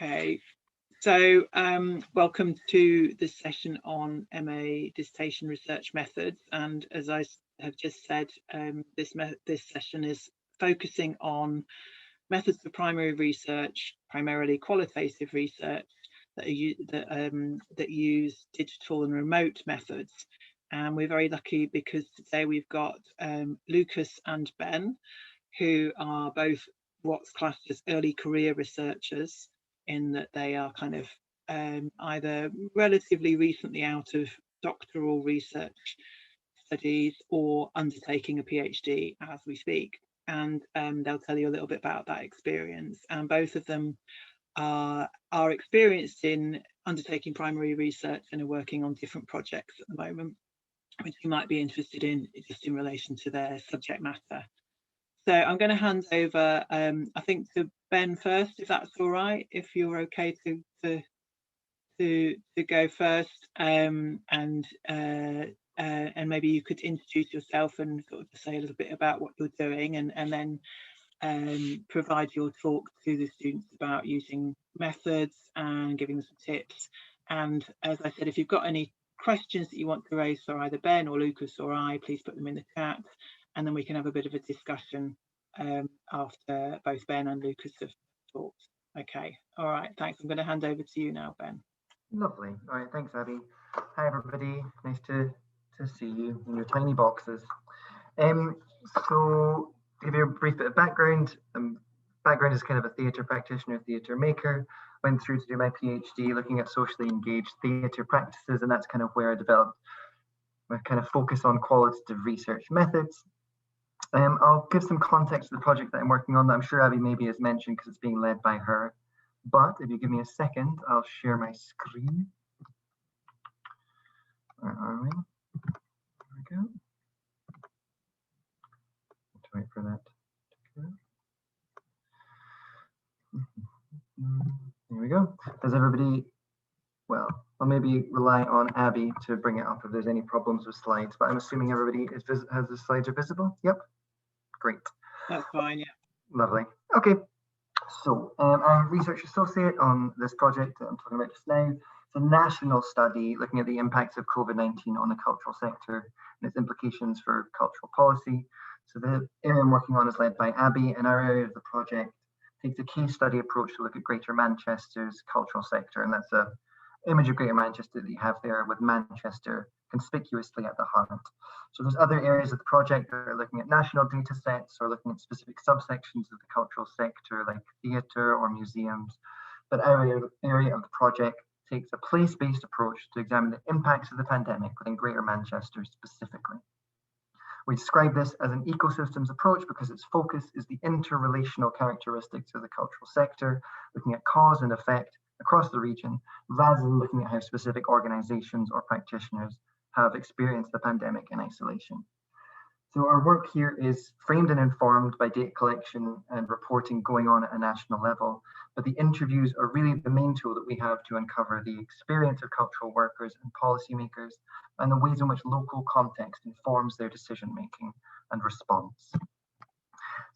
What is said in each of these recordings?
Okay, so welcome to this session on MA Dissertation Research Methods, and as I have just said, this session is focusing on methods for primary research, primarily qualitative research, that use digital and remote methods. And we're very lucky because today we've got Lukas and Ben, who are both what's classed as early career researchers, in that they are kind of either relatively recently out of doctoral research studies or undertaking a PhD as we speak. And they'll tell you a little bit about that experience. And both of them are experienced in undertaking primary research and are working on different projects at the moment, which you might be interested in just in relation to their subject matter. So I'm going to hand over, I think, to Ben first, if that's all right, if you're okay to go first, and maybe you could introduce yourself and sort of say a little bit about what you're doing, and then provide your talk to the students about using methods and giving them some tips. And as I said, if you've got any questions that you want to raise for either Ben or Lukas or I, please put them in the chat, and then we can have a bit of a discussion after both Ben and Lukas have talked. Okay, all right, thanks. I'm going to hand over to you now, Ben. Lovely. All right, thanks, Abby. Hi, everybody. Nice to see you in your tiny boxes. So, to give you a brief bit of background, background is kind of a theatre practitioner, theatre maker. Went through to do my PhD looking at socially engaged theatre practices, and that's kind of where I developed my kind of focus on qualitative research methods. I'll give some context to the project that I'm working on that I'm sure Abby maybe has mentioned because it's being led by her. But if you give me a second, I'll share my screen. Where are we? There we go. Let's wait for that to go. There we go. Does everybody, well, I'll maybe rely on Abby to bring it up if there's any problems with slides, but I'm assuming everybody has the slides are visible. Yep. Great. That's fine, yeah. Lovely. Okay. So I'm a research associate on this project that I'm talking about just now. It's a national study looking at the impacts of COVID-19 on the cultural sector and its implications for cultural policy. So the area I'm working on is led by Abby, and our area of the project takes a case study approach to look at Greater Manchester's cultural sector, and that's a image of Greater Manchester that you have there with Manchester conspicuously at the heart. So there's other areas of the project that are looking at national data sets or looking at specific subsections of the cultural sector like theatre or museums. But our area of the project takes a place-based approach to examine the impacts of the pandemic within Greater Manchester specifically. We describe this as an ecosystems approach because its focus is the interrelational characteristics of the cultural sector, looking at cause and effect across the region, rather than looking at how specific organizations or practitioners have experienced the pandemic in isolation. So our work here is framed and informed by data collection and reporting going on at a national level, but the interviews are really the main tool that we have to uncover the experience of cultural workers and policymakers and the ways in which local context informs their decision-making and response.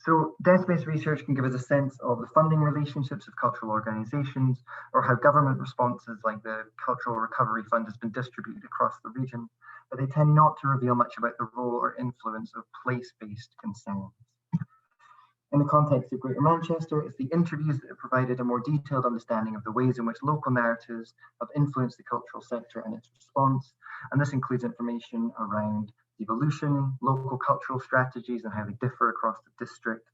So desk-based research can give us a sense of the funding relationships of cultural organizations or how government responses like the Cultural Recovery Fund has been distributed across the region, but they tend not to reveal much about the role or influence of place-based concerns. In the context of Greater Manchester, it's the interviews that have provided a more detailed understanding of the ways in which local narratives have influenced the cultural sector and its response, and this includes information around evolution, local cultural strategies and how they differ across the districts,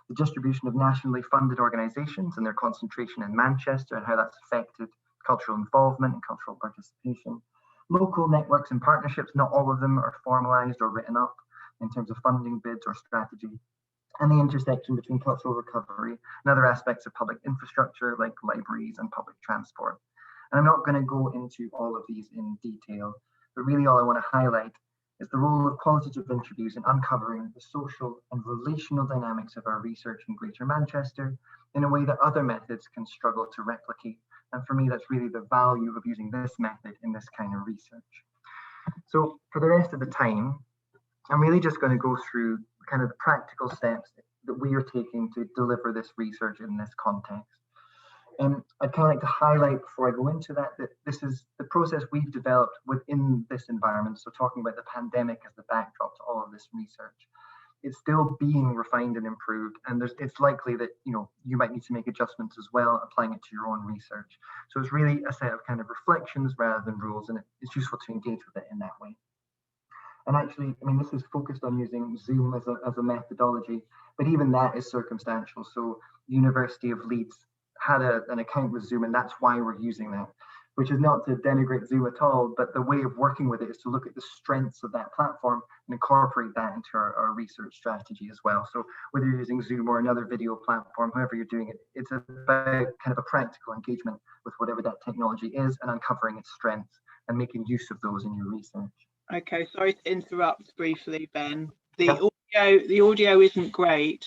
the distribution of nationally funded organisations and their concentration in Manchester and how that's affected cultural involvement and cultural participation, local networks and partnerships, not all of them are formalised or written up in terms of funding bids or strategy, and the intersection between cultural recovery and other aspects of public infrastructure like libraries and public transport. And I'm not going to go into all of these in detail, but really all I want to highlight is the role of qualitative interviews in uncovering the social and relational dynamics of our research in Greater Manchester in a way that other methods can struggle to replicate. And for me, that's really the value of using this method in this kind of research. So for the rest of the time, I'm really just going to go through kind of the practical steps that we are taking to deliver this research in this context. I'd kind of like to highlight before I go into that, that this is the process we've developed within this environment. So talking about the pandemic as the backdrop to all of this research, it's still being refined and improved. And it's likely that, you might need to make adjustments as well, applying it to your own research. So it's really a set of kind of reflections rather than rules, and it's useful to engage with it in that way. And actually, I mean, this is focused on using Zoom as a methodology, but even that is circumstantial. So University of Leeds had an account with Zoom, and that's why we're using that, which is not to denigrate Zoom at all, but the way of working with it is to look at the strengths of that platform and incorporate that into our research strategy as well. So whether you're using Zoom or another video platform, however you're doing it, it's about kind of a practical engagement with whatever that technology is and uncovering its strengths and making use of those in your research. Okay, sorry to interrupt briefly, Ben. The audio isn't great,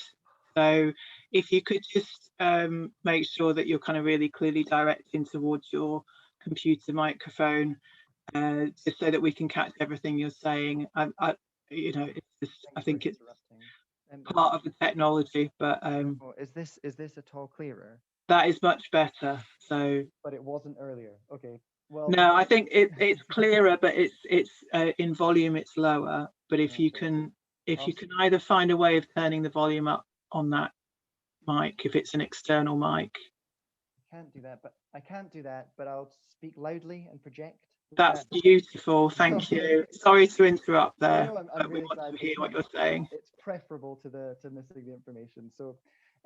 so if you could just make sure that you're kind of really clearly directing towards your computer microphone, just so that we can catch everything you're saying. It's just, I think it's part of the technology, but is this at all clearer? That is much better. So, but it wasn't earlier. Okay. Well, no, I think it's clearer, but it's in volume it's lower. But if you can either find a way of turning the volume up on that mic, if it's an external mic. I can't do that, but I'll speak loudly and project. That's beautiful. Thank you. Sorry to interrupt there. No, I'm really glad to hear what you're saying. It's preferable to missing the information. So,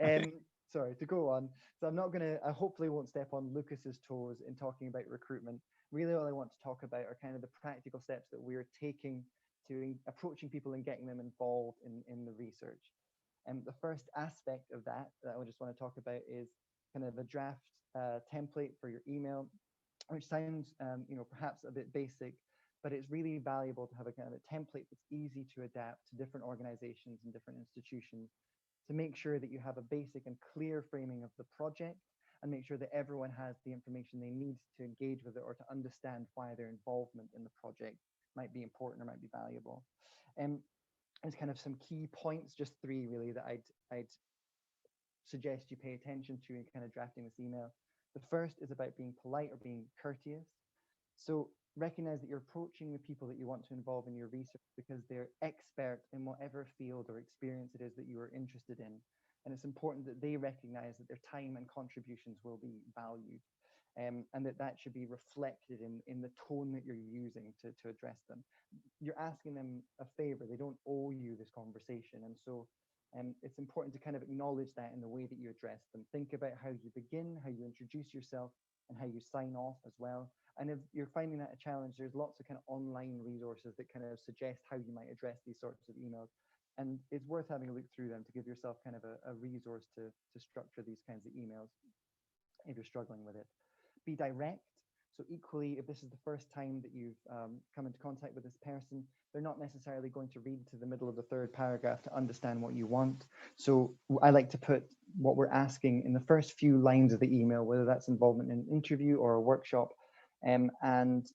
okay. Sorry, to go on. So I hopefully won't step on Lucas's toes in talking about recruitment. Really, all I want to talk about are kind of the practical steps that we're taking to approaching people and getting them involved in the research. And the first aspect of that I just want to talk about is kind of a draft template for your email, which sounds, perhaps a bit basic, but it's really valuable to have a kind of a template that's easy to adapt to different organizations and different institutions, to make sure that you have a basic and clear framing of the project, and make sure that everyone has the information they need to engage with it or to understand why their involvement in the project might be important or might be valuable. There's kind of some key points, just 3 really, that I'd suggest you pay attention to in kind of drafting this email. The first is about being polite or being courteous. So recognize that you're approaching the people that you want to involve in your research because they're expert in whatever field or experience it is that you are interested in. And it's important that they recognize that their time and contributions will be valued, and that should be reflected in the tone that you're using to address them. You're asking them a favor. They don't owe you this conversation. And so it's important to kind of acknowledge that in the way that you address them. Think about how you begin, how you introduce yourself, and how you sign off as well. And if you're finding that a challenge, there's lots of kind of online resources that kind of suggest how you might address these sorts of emails. And it's worth having a look through them to give yourself kind of a resource to structure these kinds of emails if you're struggling with it. Be direct. So equally, if this is the first time that you've come into contact with this person, they're not necessarily going to read to the middle of the 3rd paragraph to understand what you want. So I like to put what we're asking in the first few lines of the email, whether that's involvement in an interview or a workshop. And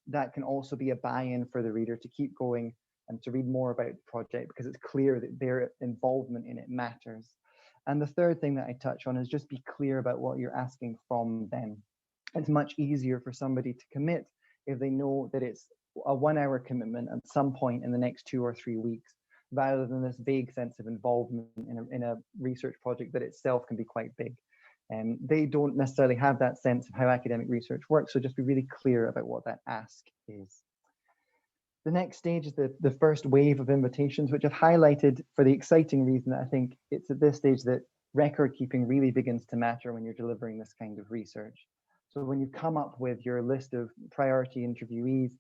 that can also be a buy-in for the reader to keep going and to read more about the project, because it's clear that their involvement in it matters. And the third thing that I touch on is just be clear about what you're asking from them. It's much easier for somebody to commit if they know that it's a 1-hour commitment at some point in the next 2 or 3 weeks, rather than this vague sense of involvement in a research project that itself can be quite big. They don't necessarily have that sense of how academic research works, so just be really clear about what that ask is. The next stage is the first wave of invitations, which I've highlighted for the exciting reason that I think it's at this stage that record keeping really begins to matter when you're delivering this kind of research. So when you come up with your list of priority interviewees,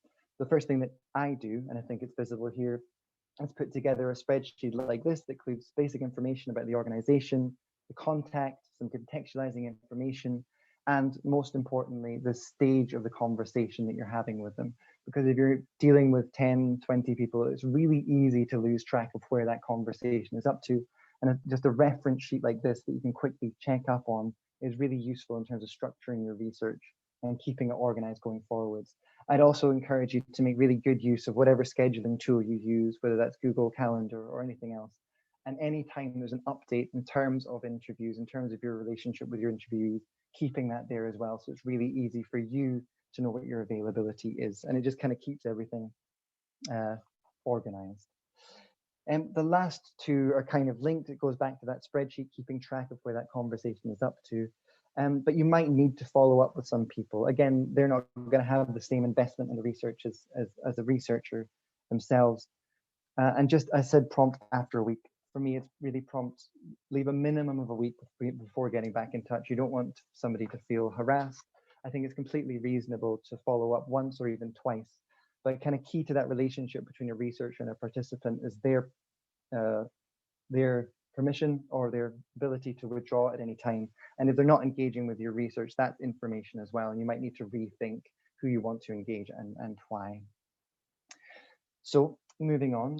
the first thing that I do, and I think it's visible here, is put together a spreadsheet like this that includes basic information about the organization, the contact, some contextualizing information, and most importantly, the stage of the conversation that you're having with them. Because if you're dealing with 10, 20 people, it's really easy to lose track of where that conversation is up to. And just a reference sheet like this that you can quickly check up on is really useful in terms of structuring your research and keeping it organized going forwards. I'd also encourage you to make really good use of whatever scheduling tool you use, whether that's Google Calendar or anything else. And anytime there's an update in terms of interviews, in terms of your relationship with your interviewees, keeping that there as well. So it's really easy for you to know what your availability is. And it just kind of keeps everything organized. And the last two are kind of linked. It goes back to that spreadsheet, keeping track of where that conversation is up to. But you might need to follow up with some people. Again, they're not going to have the same investment in the research as a researcher themselves. And just, I said prompt after a week. For me, it's really prompt. Leave a minimum of a week before getting back in touch. You don't want somebody to feel harassed. I think it's completely reasonable to follow up once or even twice. But kind of key to that relationship between a researcher and a participant is their permission or their ability to withdraw at any time. And if they're not engaging with your research, that's information as well. And you might need to rethink who you want to engage and why. So moving on,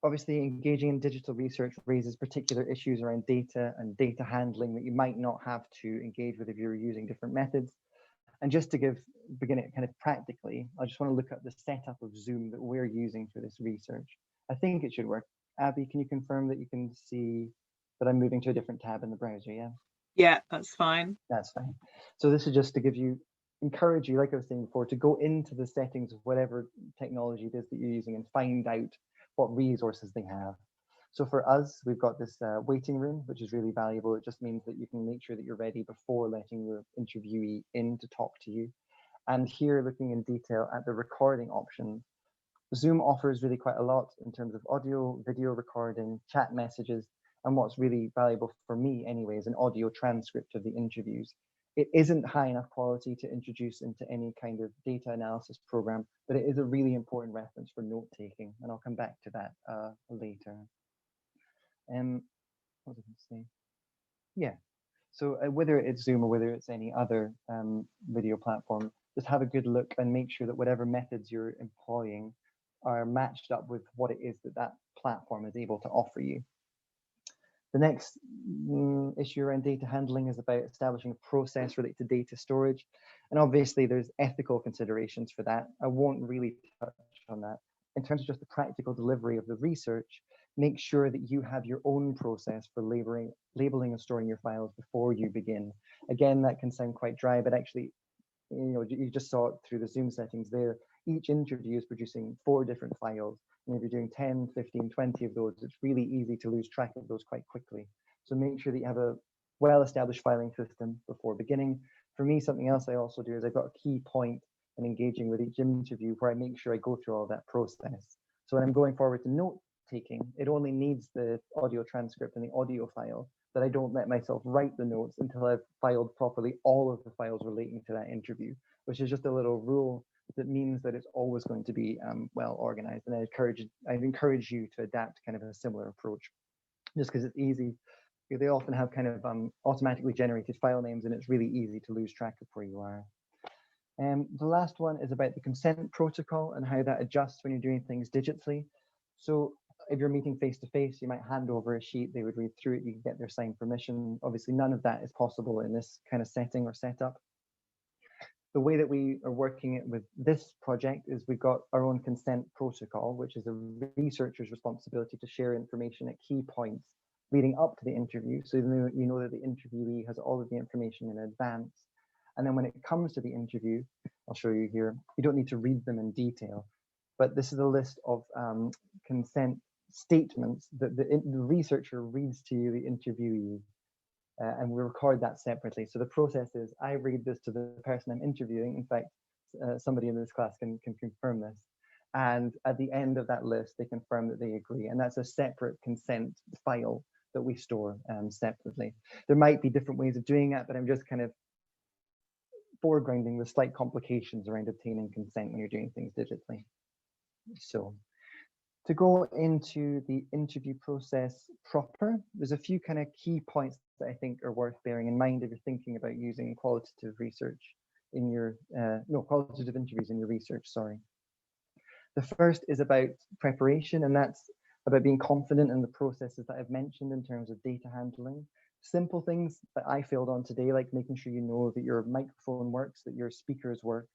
obviously engaging in digital research raises particular issues around data and data handling that you might not have to engage with if you're using different methods. And just to begin it kind of practically, I just want to look at the setup of Zoom that we're using for this research. I think it should work. Abby, can you confirm that you can see that I'm moving to a different tab in the browser? Yeah. Yeah, that's fine. That's fine. So this is just to encourage you, like I was saying before, to go into the settings of whatever technology it is that you're using and find out what resources they have. So for us, we've got this waiting room, which is really valuable. It just means that you can make sure that you're ready before letting your interviewee in to talk to you. And here, looking in detail at the recording option, Zoom offers really quite a lot in terms of audio, video recording, chat messages, and what's really valuable for me anyway is an audio transcript of the interviews. It isn't high enough quality to introduce into any kind of data analysis program, but it is a really important reference for note taking, and I'll come back to that later. What did I say? Yeah. So whether it's Zoom or whether it's any other video platform, just have a good look and make sure that whatever methods you're employing are matched up with what it is that that platform is able to offer you. The next issue around data handling is about establishing a process related to data storage. And obviously there's ethical considerations for that. I won't really touch on that. In terms of just the practical delivery of the research, make sure that you have your own process for labeling and storing your files before you begin. Again, that can sound quite dry, but actually, you just saw it through the Zoom settings there. Each interview is producing 4 different files. And if you're doing 10, 15, 20 of those, it's really easy to lose track of those quite quickly. So make sure that you have a well-established filing system before beginning. For me, something else I also do is I've got a key point in engaging with each interview where I make sure I go through all that process. So when I'm going forward to note taking, it only needs the audio transcript and the audio file, that I don't let myself write the notes until I've filed properly all of the files relating to that interview, which is just a little rule that means that it's always going to be well organized. And I encourage you to adapt kind of a similar approach, just because it's easy. They often have kind of automatically generated file names, and it's really easy to lose track of where you are. The last one is about the consent protocol and how that adjusts when you're doing things digitally. So if you're meeting face to face, you might hand over a sheet, they would read through it, you can get their signed permission. Obviously, none of that is possible in this kind of setting or setup. The way that we are working it with this project is we've got our own consent protocol, which is a researcher's responsibility to share information at key points leading up to the interview. So you know that the interviewee has all of the information in advance. And then when it comes to the interview, I'll show you here, you don't need to read them in detail, but this is a list of consent statements that the researcher reads to you, the interviewee. And we record that separately. So the process is I read this to the person I'm interviewing. In fact, somebody in this class can confirm this. And at the end of that list, they confirm that they agree. And that's a separate consent file that we store separately. There might be different ways of doing that, but I'm just kind of foregrounding the slight complications around obtaining consent when you're doing things digitally. So to go into the interview process proper, there's a few kind of key points that I think are worth bearing in mind if you're thinking about using qualitative research in your, qualitative interviews in your research, sorry. The first is about preparation, and that's about being confident in the processes that I've mentioned in terms of data handling. Simple things that I failed on today, like making sure you know that your microphone works, that your speakers work.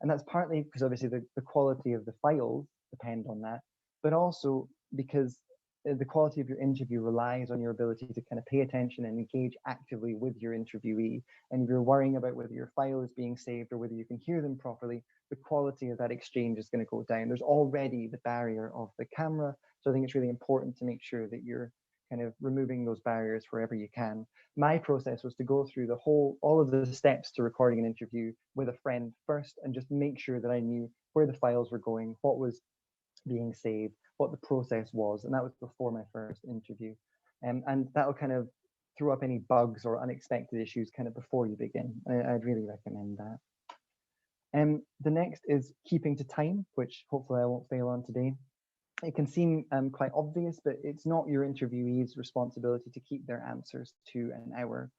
And that's partly because obviously the quality of the files depend on that, but also because the quality of your interview relies on your ability to kind of pay attention and engage actively with your interviewee. And if you're worrying about whether your file is being saved or whether you can hear them properly, the quality of that exchange is going to go down. There's already the barrier of the camera. So I think it's really important to make sure that you're kind of removing those barriers wherever you can. My process was to go through all of the steps to recording an interview with a friend first and just make sure that I knew where the files were going, what was being saved, what the process was. And that was before my first interview. And that'll kind of throw up any bugs or unexpected issues kind of before you begin. I'd really recommend that. The next is keeping to time, which hopefully I won't fail on today. It can seem quite obvious, but it's not your interviewee's responsibility to keep their answers to an hour.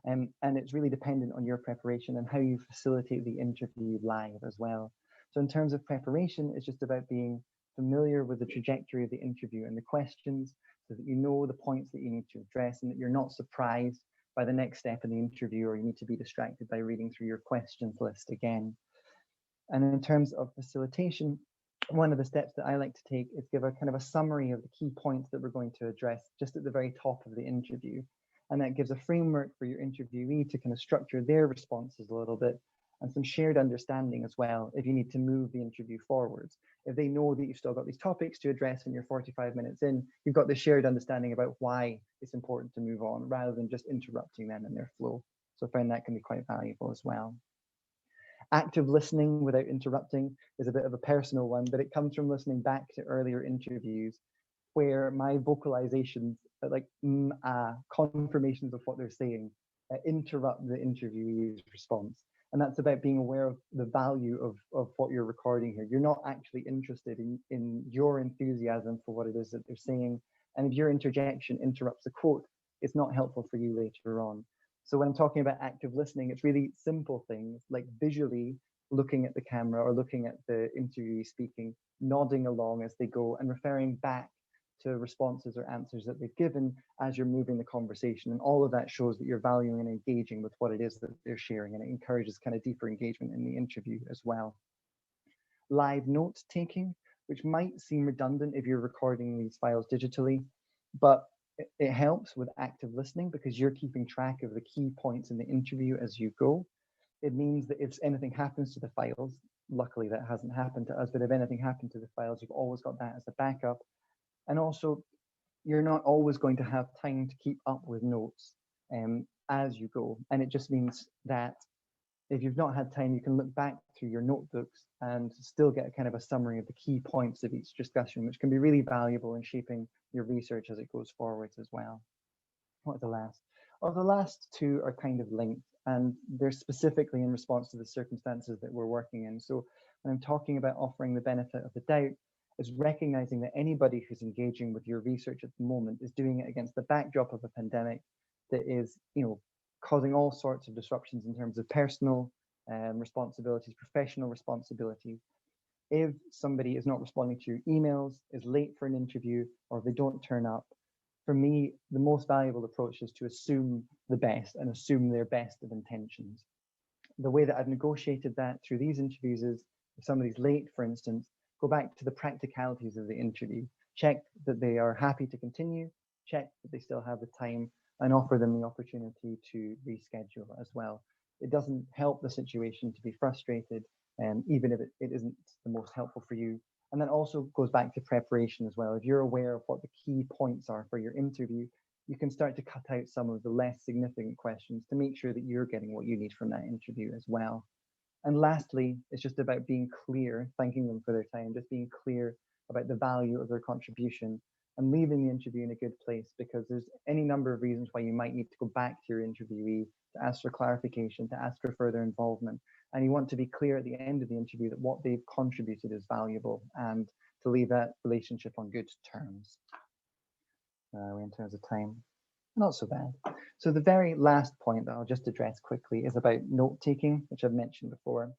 And it's really dependent on your preparation and how you facilitate the interview live as well. So in terms of preparation, it's just about being familiar with the trajectory of the interview and the questions so that you know the points that you need to address and that you're not surprised by the next step in the interview or you need to be distracted by reading through your questions list again. And in terms of facilitation, one of the steps that I like to take is give a kind of a summary of the key points that we're going to address just at the very top of the interview. And that gives a framework for your interviewee to kind of structure their responses a little bit and some shared understanding as well if you need to move the interview forwards. If they know that you've still got these topics to address and you're 45 minutes in, you've got this shared understanding about why it's important to move on rather than just interrupting them in their flow. So I find that can be quite valuable as well. Active listening without interrupting is a bit of a personal one, but it comes from listening back to earlier interviews where my vocalizations, like confirmations of what they're saying, interrupt the interviewee's response. And that's about being aware of the value of what you're recording here. You're not actually interested in your enthusiasm for what it is that they're saying. And if your interjection interrupts a quote, it's not helpful for you later on. So when I'm talking about active listening, it's really simple things like visually looking at the camera or looking at the interviewee speaking, nodding along as they go and referring back to responses or answers that they've given as you're moving the conversation. And all of that shows that you're valuing and engaging with what it is that they're sharing, and it encourages kind of deeper engagement in the interview as well. Live note taking, which might seem redundant if you're recording these files digitally, but it helps with active listening because you're keeping track of the key points in the interview as you go. It means that if anything happens to the files, luckily that hasn't happened to us, but if anything happened to the files, you've always got that as a backup. And also, you're not always going to have time to keep up with notes as you go. And it just means that if you've not had time, you can look back through your notebooks and still get a kind of a summary of the key points of each discussion, which can be really valuable in shaping your research as it goes forwards as well. What are the last? Well, the last two are kind of linked, and they're specifically in response to the circumstances that we're working in. So when I'm talking about offering the benefit of the doubt, is recognizing that anybody who's engaging with your research at the moment is doing it against the backdrop of a pandemic that is, causing all sorts of disruptions in terms of personal responsibilities, professional responsibilities. If somebody is not responding to your emails, is late for an interview, or if they don't turn up, for me, the most valuable approach is to assume the best and assume their best of intentions. The way that I've negotiated that through these interviews is if somebody's late, for instance, go back to the practicalities of the interview, check that they are happy to continue, check that they still have the time, and offer them the opportunity to reschedule as well. It doesn't help the situation to be frustrated, even if it isn't the most helpful for you. And that also goes back to preparation as well. If you're aware of what the key points are for your interview, you can start to cut out some of the less significant questions to make sure that you're getting what you need from that interview as well. And lastly, it's just about being clear, thanking them for their time, just being clear about the value of their contribution and leaving the interview in a good place, because there's any number of reasons why you might need to go back to your interviewee to ask for clarification, to ask for further involvement. And you want to be clear at the end of the interview that what they've contributed is valuable and to leave that relationship on good terms. In terms of time, not so bad. So the very last point that I'll just address quickly is about note-taking, which I've mentioned before.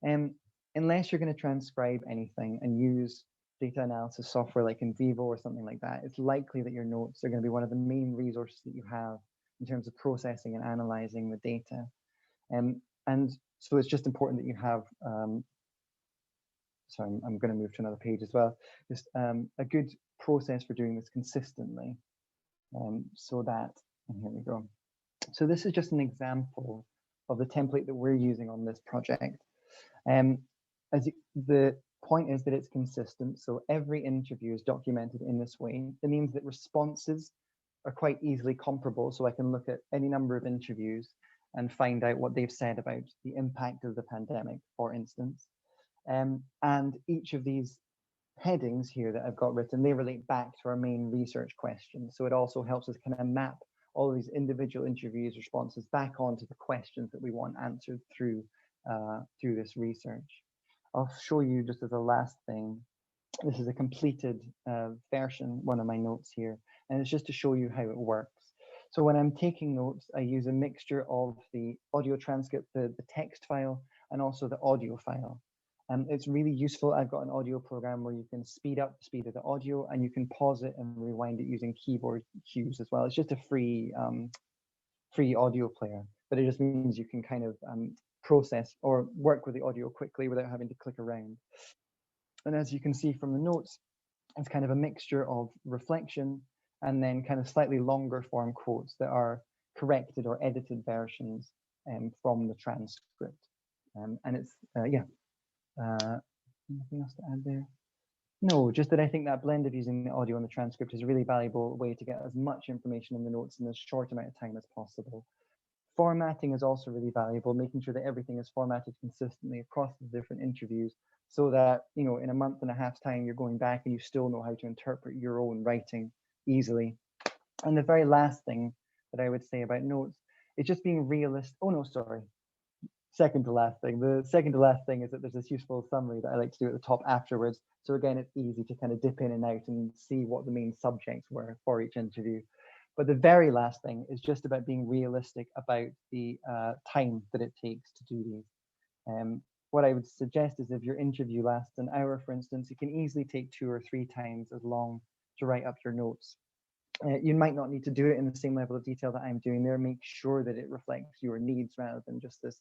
Unless you're going to transcribe anything and use data analysis software like in Vivo or something like that, it's likely that your notes are going to be one of the main resources that you have in terms of processing and analyzing the data. And so it's just important that you have, so I'm going to move to another page as well, just a good process for doing this consistently. So that, and here we go. So this is just an example of the template that we're using on this project. The point is that it's consistent, so every interview is documented in this way. It means that responses are quite easily comparable, so I can look at any number of interviews and find out what they've said about the impact of the pandemic, for instance. And each of these headings here that I've got written, they relate back to our main research questions. So it also helps us kind of map all of these individual interviews responses back onto the questions that we want answered through this research. I'll show you just as a last thing. This is a completed version, one of my notes here, and it's just to show you how it works. So when I'm taking notes, I use a mixture of the audio transcript, the text file, and also the audio file. It's really useful. I've got an audio program where you can speed up the speed of the audio, and you can pause it and rewind it using keyboard cues as well. It's just a free audio player, but it just means you can kind of process or work with the audio quickly without having to click around. And as you can see from the notes, it's kind of a mixture of reflection and then kind of slightly longer form quotes that are corrected or edited versions from the transcript. And it's, anything else to add there? No, just that I think that blend of using the audio and the transcript is a really valuable way to get as much information in the notes in as short amount of time as possible. Formatting is also really valuable, making sure that everything is formatted consistently across the different interviews so that, you know, in a month and a half's time, you're going back and you still know how to interpret your own writing easily. And the very last thing that I would say about notes is just being realistic. Oh, no, sorry. Second to last thing. The second to last thing is that there's this useful summary that I like to do at the top afterwards. So again, it's easy to kind of dip in and out and see what the main subjects were for each interview. But the very last thing is just about being realistic about the time that it takes to do these. What I would suggest is if your interview lasts an hour, for instance, it can easily take 2 or 3 times as long to write up your notes. You might not need to do it in the same level of detail that I'm doing there. Make sure that it reflects your needs rather than just this,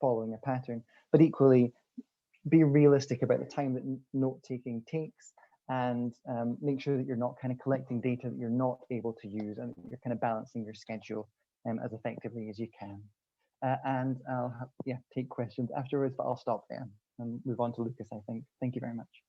following a pattern. But equally, be realistic about the time that note taking takes, and make sure that you're not kind of collecting data that you're not able to use, and you're kind of balancing your schedule as effectively as you can. And I'll take questions afterwards, but I'll stop there and move on to Lukas, I think. Thank you very much.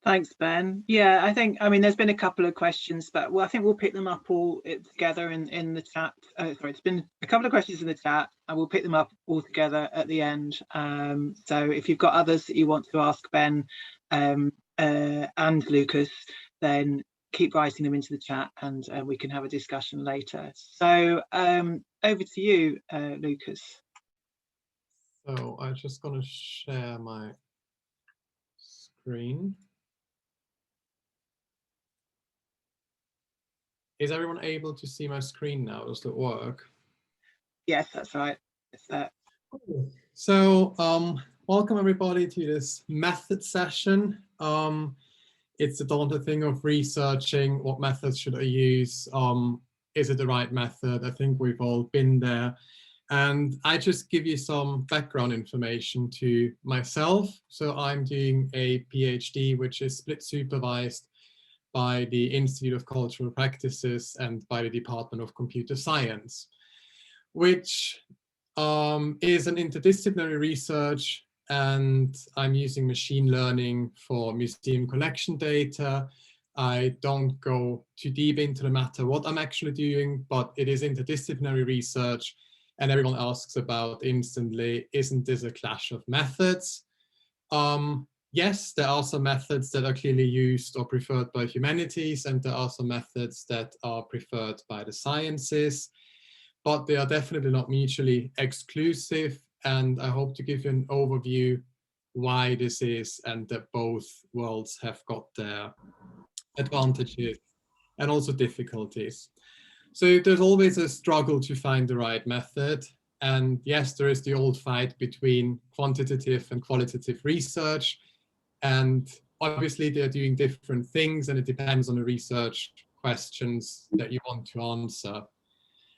Thanks, Ben. Yeah, I mean, there's been a couple of questions, but I think we'll pick them up all together in the chat. Sorry, there's been a couple of questions in the chat, and we'll pick them up all together at the end. So if you've got others that you want to ask Ben and Lukas, then keep writing them into the chat, and we can have a discussion later. So over to you, Lukas. So I'm just going to share my screen. Is everyone able to see my screen now? Does it work? Yes, that's right. It's that. So welcome everybody to this method session. It's the daunting thing of researching what methods should I use. Is it the right method? I think we've all been there. And I just give you some background information to myself. So I'm doing a PhD, which is split supervised by the Institute of Cultural Practices and by the Department of Computer Science, which is an interdisciplinary research, and I'm using machine learning for museum collection data. I don't go too deep into the matter what I'm actually doing, but it is interdisciplinary research, and everyone asks about instantly, isn't this a clash of methods? Yes, there are some methods that are clearly used or preferred by humanities, and there are some methods that are preferred by the sciences, but they are definitely not mutually exclusive. And I hope to give you an overview why this is, and that both worlds have got their advantages and also difficulties. So there's always a struggle to find the right method. And yes, there is the old fight between quantitative and qualitative research. And obviously they're doing different things, and it depends on the research questions that you want to answer.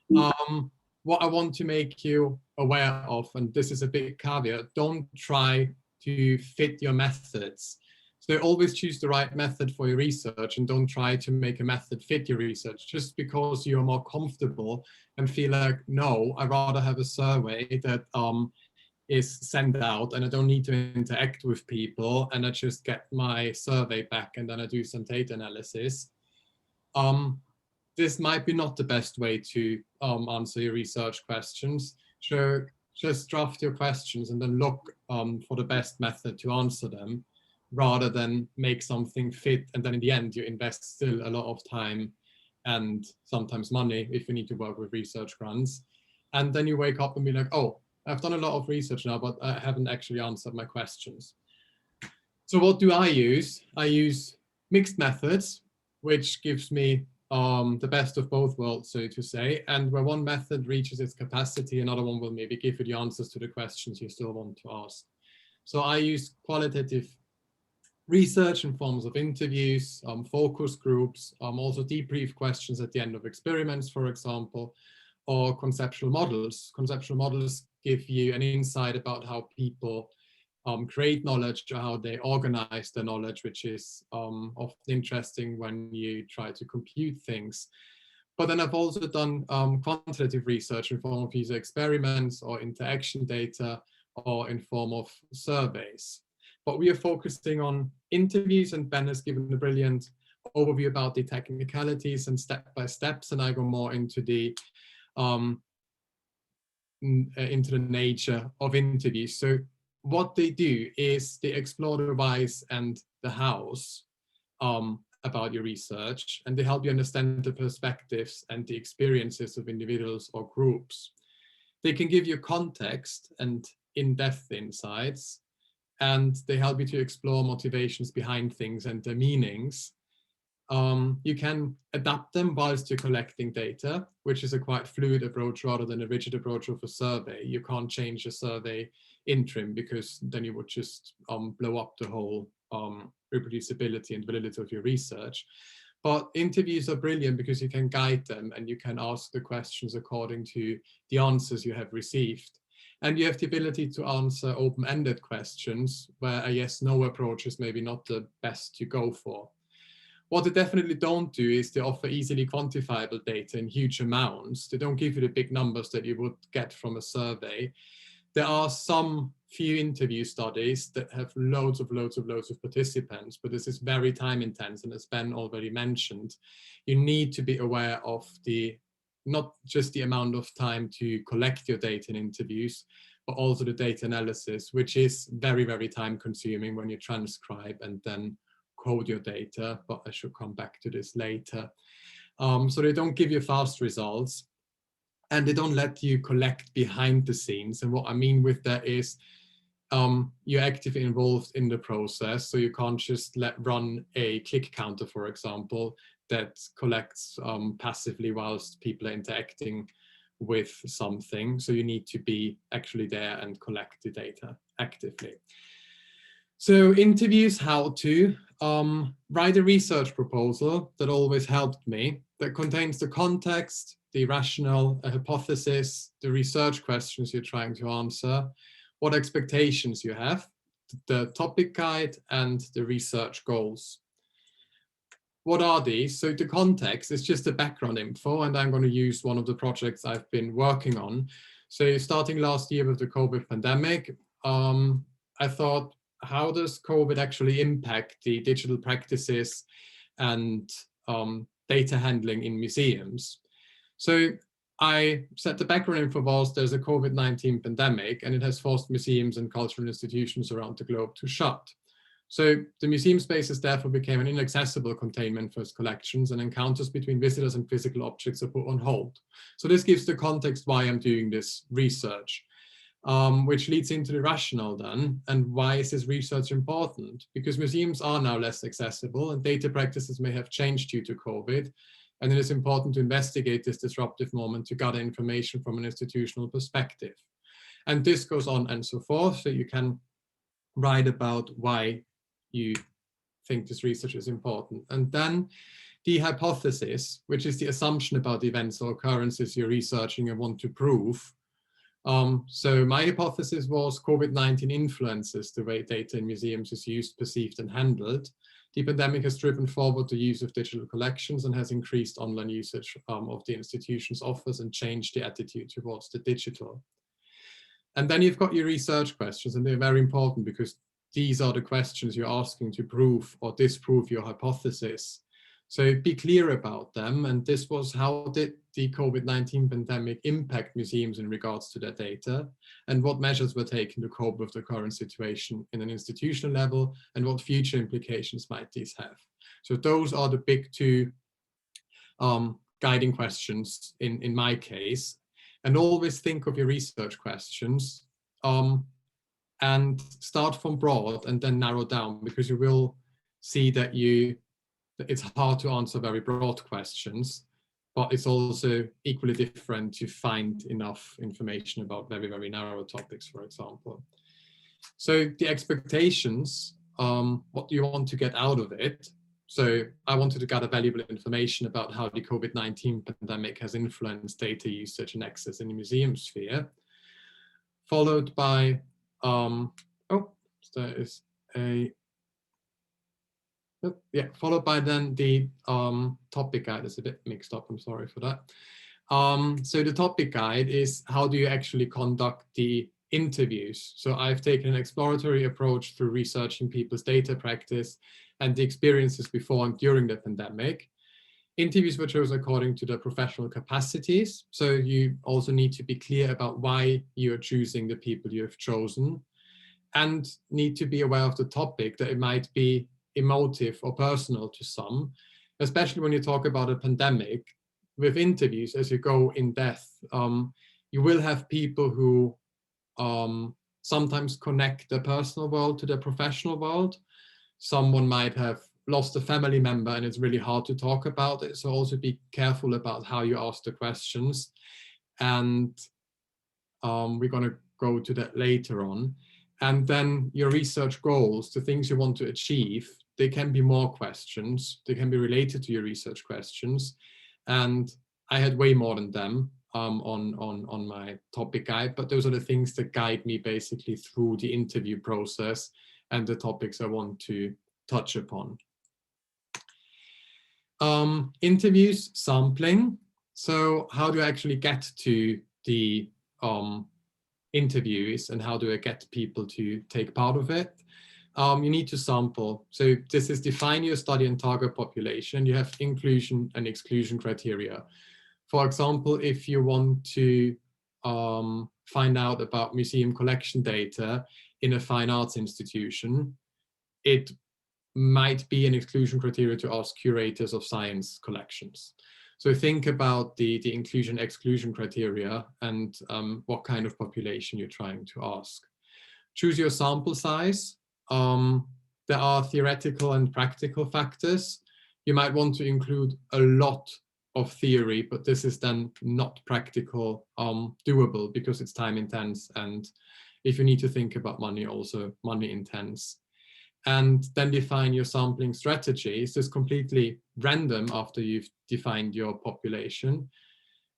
What I want to make you aware of, and this is a big caveat, don't try to fit your methods. So always choose the right method for your research and don't try to make a method fit your research just because you're more comfortable and feel like, no, I'd rather have a survey that is sent out and I don't need to interact with people and I just get my survey back and then I do some data analysis. This might be not the best way to answer your research questions. So just draft your questions and then look for the best method to answer them, rather than make something fit and then in the end you invest still a lot of time and sometimes money if you need to work with research grants. And then you wake up and be like, oh, I've done a lot of research now, but I haven't actually answered my questions. So what do I use? I use mixed methods, which gives me the best of both worlds, so to say. And where one method reaches its capacity, another one will maybe give you the answers to the questions you still want to ask. So I use qualitative research in forms of interviews, focus groups, also debrief questions at the end of experiments, for example, or conceptual models. Conceptual models give you an insight about how people create knowledge or how they organize the knowledge, which is often interesting when you try to compute things. But then I've also done quantitative research in form of user experiments or interaction data or in form of surveys. But we are focusing on interviews, and Ben has given a brilliant overview about the technicalities and step-by-steps, and I go more into the nature of interviews. So what they do is they explore the whys and the hows about your research, and they help you understand the perspectives and the experiences of individuals or groups. They can give you context and in-depth insights, and they help you to explore motivations behind things and their meanings. You can adapt them whilst you're collecting data, which is a quite fluid approach rather than a rigid approach of a survey. You can't change a survey interim because then you would just blow up the whole reproducibility and validity of your research. But interviews are brilliant because you can guide them and you can ask the questions according to the answers you have received. And you have the ability to answer open-ended questions where a yes-no approach is maybe not the best to go for. What they definitely don't do is they offer easily quantifiable data in huge amounts. They don't give you the big numbers that you would get from a survey. There are some few interview studies that have loads of participants, but this is very time intense. And as Ben already mentioned, you need to be aware of not just the amount of time to collect your data in interviews, but also the data analysis, which is very, very time consuming when you transcribe and then code your data, but I should come back to this later. So they don't give you fast results and they don't let you collect behind the scenes. And what I mean with that is you're actively involved in the process. So you can't just run a click counter, for example, that collects passively whilst people are interacting with something. So you need to be actually there and collect the data actively. So interviews, how to write a research proposal that always helped me, that contains the context, the rationale, a hypothesis, the research questions you're trying to answer, what expectations you have, the topic guide, and the research goals. What are these? So the context is just the background info, and I'm going to use one of the projects I've been working on. So starting last year with the COVID pandemic, I thought, how does COVID actually impact the digital practices and data handling in museums? So I said the background info was there's a COVID-19 pandemic and it has forced museums and cultural institutions around the globe to shut. So the museum spaces therefore became an inaccessible containment for its collections, and encounters between visitors and physical objects are put on hold. So this gives the context why I'm doing this research, which leads into the rationale then. And why is this research important? Because museums are now less accessible and data practices may have changed due to COVID. And it is important to investigate this disruptive moment to gather information from an institutional perspective. And this goes on and so forth. So you can write about why you think this research is important. And then the hypothesis, which is the assumption about events or occurrences you're researching and want to prove. So my hypothesis was COVID-19 influences the way data in museums is used, perceived, and handled. The pandemic has driven forward the use of digital collections and has increased online usage of the institution's offers and changed the attitude towards the digital. And then you've got your research questions, and they're very important because these are the questions you're asking to prove or disprove your hypothesis. So be clear about them. And this was, how did the COVID-19 pandemic impact museums in regards to their data? And what measures were taken to cope with the current situation in an institutional level? And what future implications might these have? So those are the big two guiding questions in my case. And always think of your research questions and start from broad and then narrow down, because you will see that it's hard to answer very broad questions, but it's also equally different to find enough information about very, very narrow topics, for example. So the expectations, what do you want to get out of it? So I wanted to gather valuable information about how the COVID-19 pandemic has influenced data usage and access in the museum sphere, followed by, followed by then the topic guide. Is a bit mixed up, I'm sorry for that. So the topic guide is, how do you actually conduct the interviews? So I've taken an exploratory approach through researching people's data practice and the experiences before and during the pandemic. Interviews were chosen according to their professional capacities. So you also need to be clear about why you're choosing the people you have chosen, and need to be aware of the topic, that it might be emotive or personal to some, especially when you talk about a pandemic. With interviews, as you go in depth, you will have people who sometimes connect their personal world to their professional world. Someone might have lost a family member and it's really hard to talk about it. So also be careful about how you ask the questions. And we're going to go to that later on. And then your research goals, the things you want to achieve, they can be more questions. They can be related to your research questions. And I had way more than them on my topic guide, but those are the things that guide me basically through the interview process and the topics I want to touch upon. Interviews, sampling. So how do I actually get to the interviews, and how do I get people to take part of it? You need to sample. So this is define your study and target population. You have inclusion and exclusion criteria. For example, if you want to find out about museum collection data in a fine arts institution, it might be an exclusion criteria to ask curators of science collections. So think about the inclusion exclusion criteria and what kind of population you're trying to ask. Choose your sample size. There are theoretical and practical factors. You might want to include a lot of theory, but this is then not practical, doable, because it's time intense, and if you need to think about money, also money intense. And then define your sampling strategies. It's completely random after you've defined your population.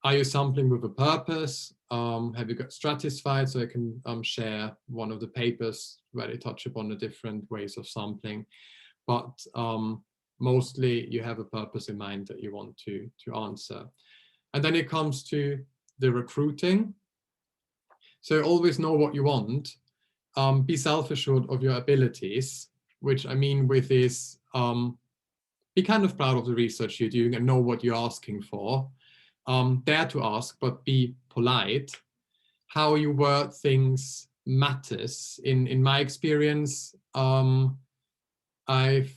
Are you sampling with a purpose? Have you got stratified? So I can share one of the papers where they touch upon the different ways of sampling. But mostly you have a purpose in mind that you want to answer. And then it comes to the recruiting. So always know what you want. Be self-assured of your abilities, which I mean with is be kind of proud of the research you're doing and know what you're asking for. Dare to ask, but be polite. How you word things matters. In my experience, I've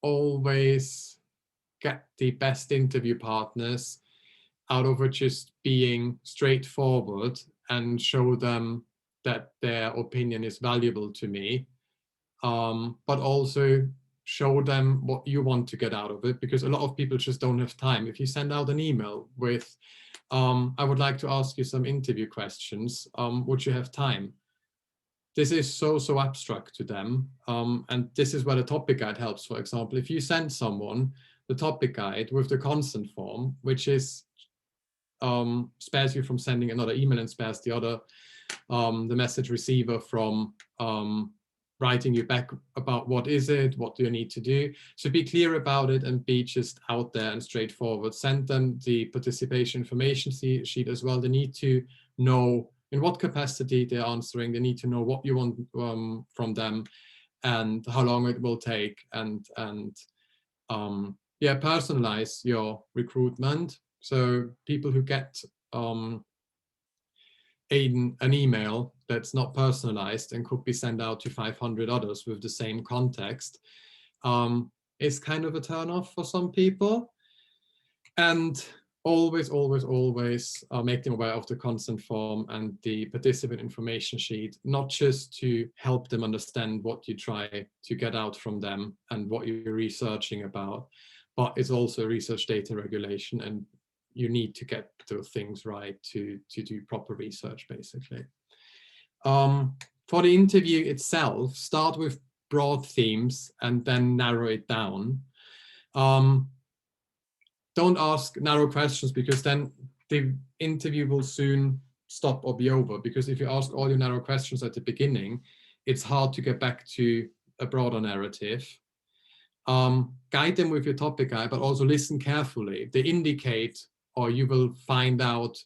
always get the best interview partners out of just being straightforward and show them that their opinion is valuable to me, but also show them what you want to get out of it, because a lot of people just don't have time. If you send out an email with, I would like to ask you some interview questions, would you have time? This is so abstract to them. And this is where the topic guide helps. For example, if you send someone the topic guide with the consent form, which is spares you from sending another email and spares the other, the message receiver from writing you back about what is it, what do you need to do. So be clear about it and be just out there and straightforward. Send them the participation information sheet as well. They need to know in what capacity they're answering. They need to know what you want from them and how long it will take, and yeah, personalize your recruitment. So people who get an email that's not personalized and could be sent out to 500 others with the same context is kind of a turnoff for some people. And always make them aware of the consent form and the participant information sheet, not just to help them understand what you try to get out from them and what you're researching about, but it's also research data regulation, and you need to get the things right to do proper research, basically. For the interview itself, start with broad themes and then narrow it down. Don't ask narrow questions, because then the interview will soon stop or be over. Because if you ask all your narrow questions at the beginning, it's hard to get back to a broader narrative. Guide them with your topic guide, but also listen carefully. They indicate, or you will find out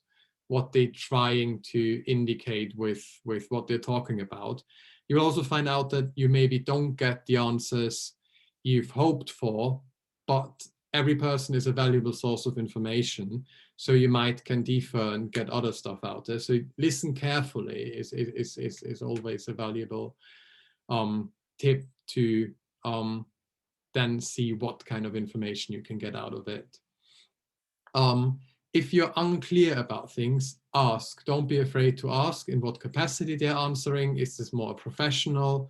what they're trying to indicate with what they're talking about. You will also find out that you maybe don't get the answers you've hoped for, but every person is a valuable source of information, so you can defer and get other stuff out there. So listen carefully is always a valuable tip to then see what kind of information you can get out of it. If you're unclear about things, ask. Don't be afraid to ask in what capacity they're answering. Is this more a professional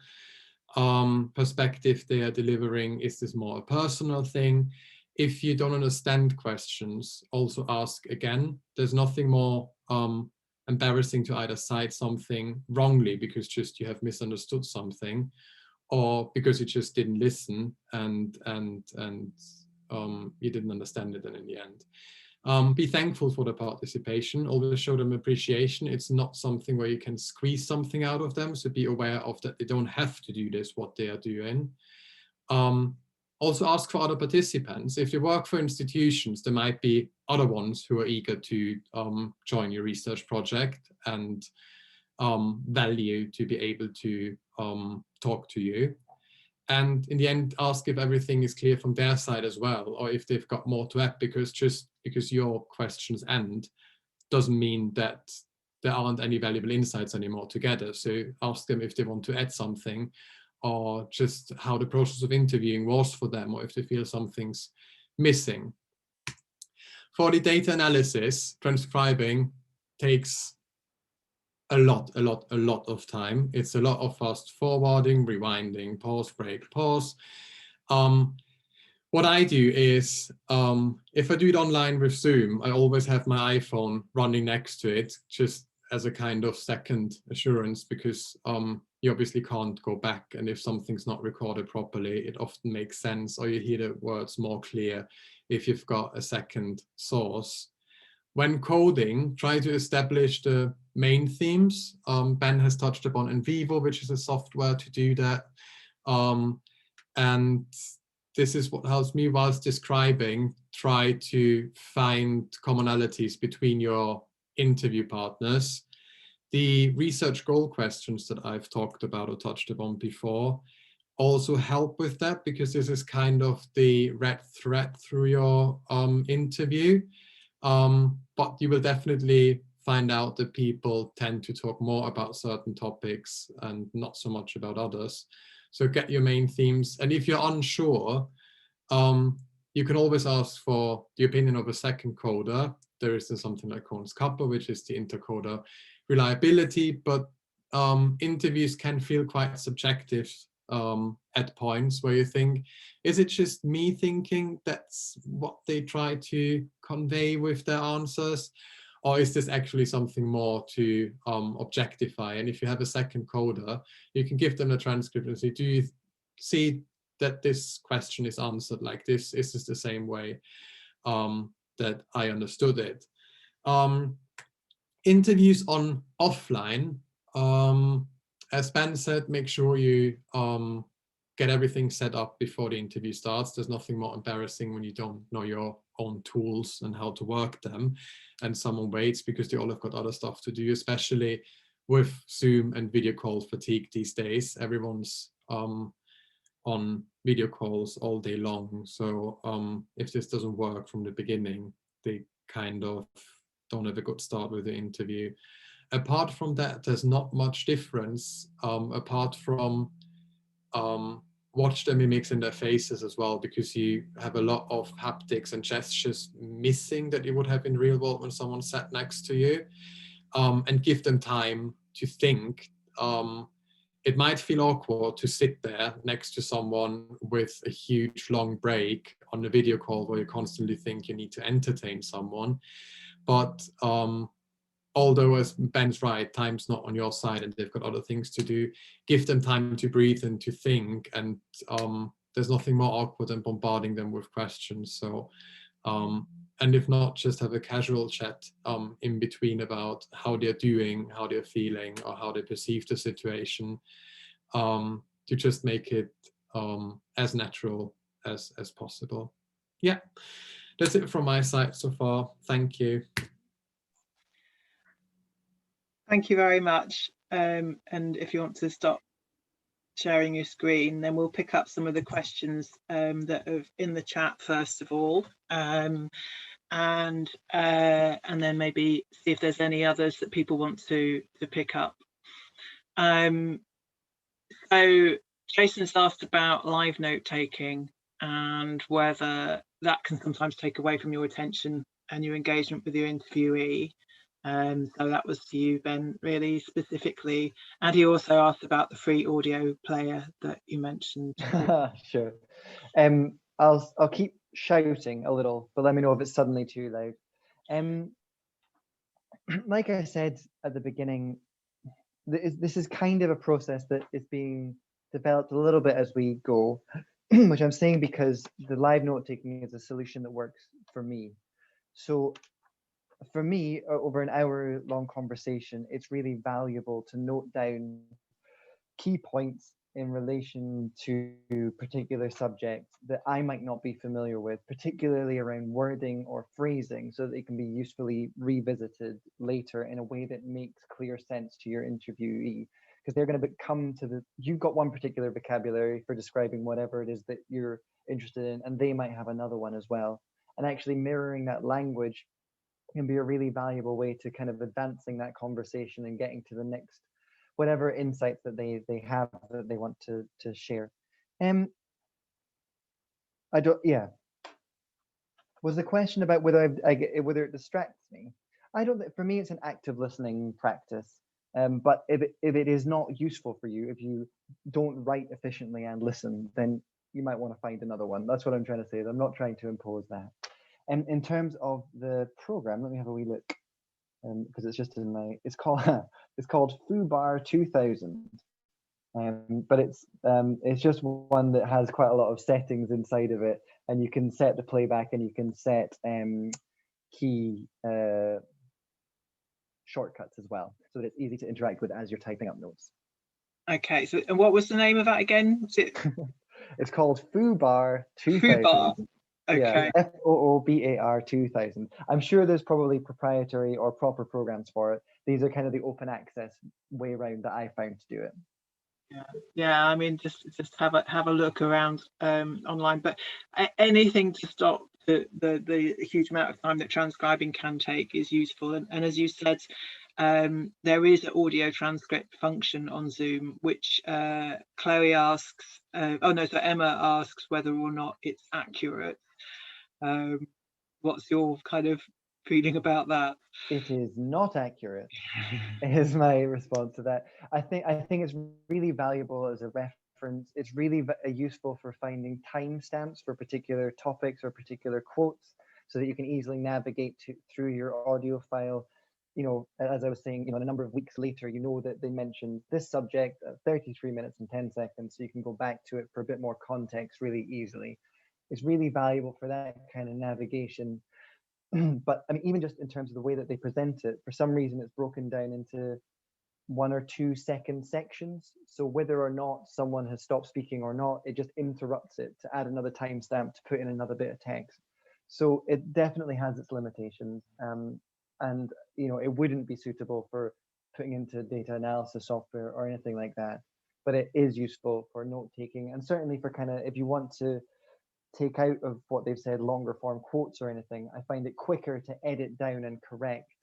perspective they are delivering? Is this more a personal thing? If you don't understand questions, also ask again. There's nothing more embarrassing to either cite something wrongly because just you have misunderstood something, or because you just didn't listen and you didn't understand it, and in the end. Be thankful for the participation. Always show them appreciation. It's not something where you can squeeze something out of them, so be aware of that. They don't have to do this, what they are doing. Also ask for other participants. If you work for institutions, there might be other ones who are eager to join your research project and value to be able to talk to you. And in the end, ask if everything is clear from their side as well, or if they've got more to add, because just because your questions end doesn't mean that there aren't any valuable insights anymore together. So ask them if they want to add something, or just how the process of interviewing was for them, or if they feel something's missing. For the data analysis, transcribing takes a lot of time. It's a lot of fast forwarding, rewinding, pause, break, pause. What I do is, if I do it online with Zoom, I always have my iPhone running next to it, just as a kind of second assurance, because you obviously can't go back, and if something's not recorded properly, it often makes sense, or you hear the words more clear if you've got a second source. When coding, try to establish the main themes. Ben has touched upon NVivo, which is a software to do that. And this is what helps me whilst describing. Try to find commonalities between your interview partners. The research goal questions that I've talked about or touched upon before also help with that, because this is kind of the red thread through your interview. But you will definitely find out that people tend to talk more about certain topics and not so much about others. So get your main themes. And if you're unsure, you can always ask for the opinion of a second coder. There is something like Cohen's coupler, which is the intercoder reliability, but interviews can feel quite subjective at points where you think, is it just me thinking that's what they try to convey with their answers? Or is this actually something more to objectify? And if you have a second coder, you can give them a transcript and say, do you see that this question is answered like this? Is this the same way that I understood it? Interviews on offline, as Ben said, make sure you get everything set up before the interview starts. There's nothing more embarrassing when you don't know your own tools and how to work them, and someone waits because they all have got other stuff to do, especially with Zoom and video call fatigue these days. Everyone's on video calls all day long. So if this doesn't work from the beginning, they kind of don't have a good start with the interview. Apart from that, there's not much difference, apart from watch the mimics in their faces as well, because you have a lot of haptics and gestures missing that you would have in real world when someone sat next to you, and give them time to think. It might feel awkward to sit there next to someone with a huge long break on a video call where you constantly think you need to entertain someone. But although, as Ben's right, time's not on your side and they've got other things to do, give them time to breathe and to think. And there's nothing more awkward than bombarding them with questions. So, and if not, just have a casual chat in between about how they're doing, how they're feeling, or how they perceive the situation, to just make it as natural as possible. Yeah, that's it from my side so far. Thank you. Thank you very much. And if you want to stop sharing your screen, then we'll pick up some of the questions that are in the chat first of all, and then maybe see if there's any others that people want to pick up. So Jason's asked about live note taking and whether that can sometimes take away from your attention and your engagement with your interviewee. So that was to you, Ben, really specifically. And he also asked about the free audio player that you mentioned. Sure. I'll keep shouting a little, but let me know if it's suddenly too loud. Like I said at the beginning, this is kind of a process that is being developed a little bit as we go, which I'm saying because the live note taking is a solution that works for me. So for me, over an hour-long conversation, it's really valuable to note down key points in relation to particular subjects that I might not be familiar with, particularly around wording or phrasing, so that they can be usefully revisited later in a way that makes clear sense to your interviewee. Because they're going to come to you've got one particular vocabulary for describing whatever it is that you're interested in, and they might have another one as well. And actually mirroring that language can be a really valuable way to kind of advancing that conversation and getting to the next whatever insights that they have that they want to share. Was the question about whether whether it distracts me? I don't think, for me it's an active listening practice. But if it is not useful for you, if you don't write efficiently and listen, then you might want to find another one. That's what I'm trying to say. I'm not trying to impose that. And in terms of the program, let me have a wee look, because it's just in my. It's called FooBar 2000, but it's just one that has quite a lot of settings inside of it, and you can set the playback and you can set key shortcuts as well, so that it's easy to interact with as you're typing up notes. Okay, so and what was the name of that again? Was it? It's called FooBar 2000. FooBar. Okay. Yeah, FooBar 2000. I'm sure there's probably proprietary or proper programs for it. These are kind of the open access way around that I found to do it. Yeah. I mean, just have a look around online, but anything to stop the huge amount of time that transcribing can take is useful. And as you said, there is an audio transcript function on Zoom, which Chloe asks. Emma asks whether or not it's accurate. What's your kind of feeling about that? It is not accurate, is my response to that. I think it's really valuable as a reference. It's really useful for finding timestamps for particular topics or particular quotes, so that you can easily navigate through your audio file. You know, as I was saying, you know, a number of weeks later, you know that they mentioned this subject at 33 minutes and 10 seconds, so you can go back to it for a bit more context really easily. It's really valuable for that kind of navigation. But I mean, even just in terms of the way that they present it, for some reason it's broken down into 1 or 2 second sections. So whether or not someone has stopped speaking or not, it just interrupts it to add another timestamp to put in another bit of text. So it definitely has its limitations, and it wouldn't be suitable for putting into data analysis software or anything like that. But it is useful for note taking, and certainly for kind of if you want to take out of what they've said longer form quotes or anything. I find it quicker to edit down and correct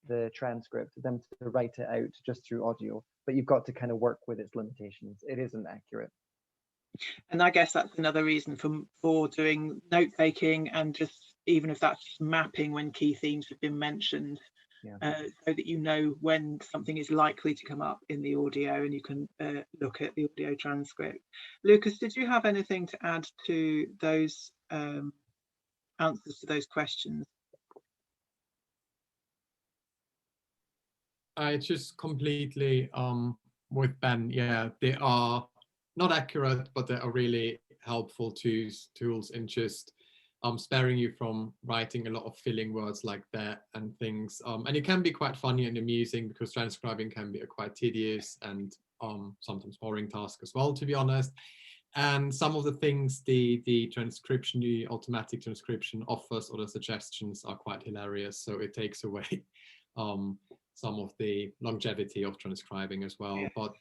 the transcript than to write it out just through audio. But you've got to kind of work with its limitations. It isn't accurate. And I guess that's another reason for doing note taking, and just even if that's just mapping when key themes have been mentioned, so that you know when something is likely to come up in the audio, and you can look at the audio transcript. Lukas, did you have anything to add to those answers to those questions? I just completely with Ben. Yeah, they are not accurate, but they are really helpful tools in just sparing you from writing a lot of filling words like that and things. And it can be quite funny and amusing, because transcribing can be a quite tedious and sometimes boring task as well, to be honest. And some of the things the transcription, the automatic transcription offers, or the suggestions, are quite hilarious. So it takes away some of the longevity of transcribing as well. Yeah. But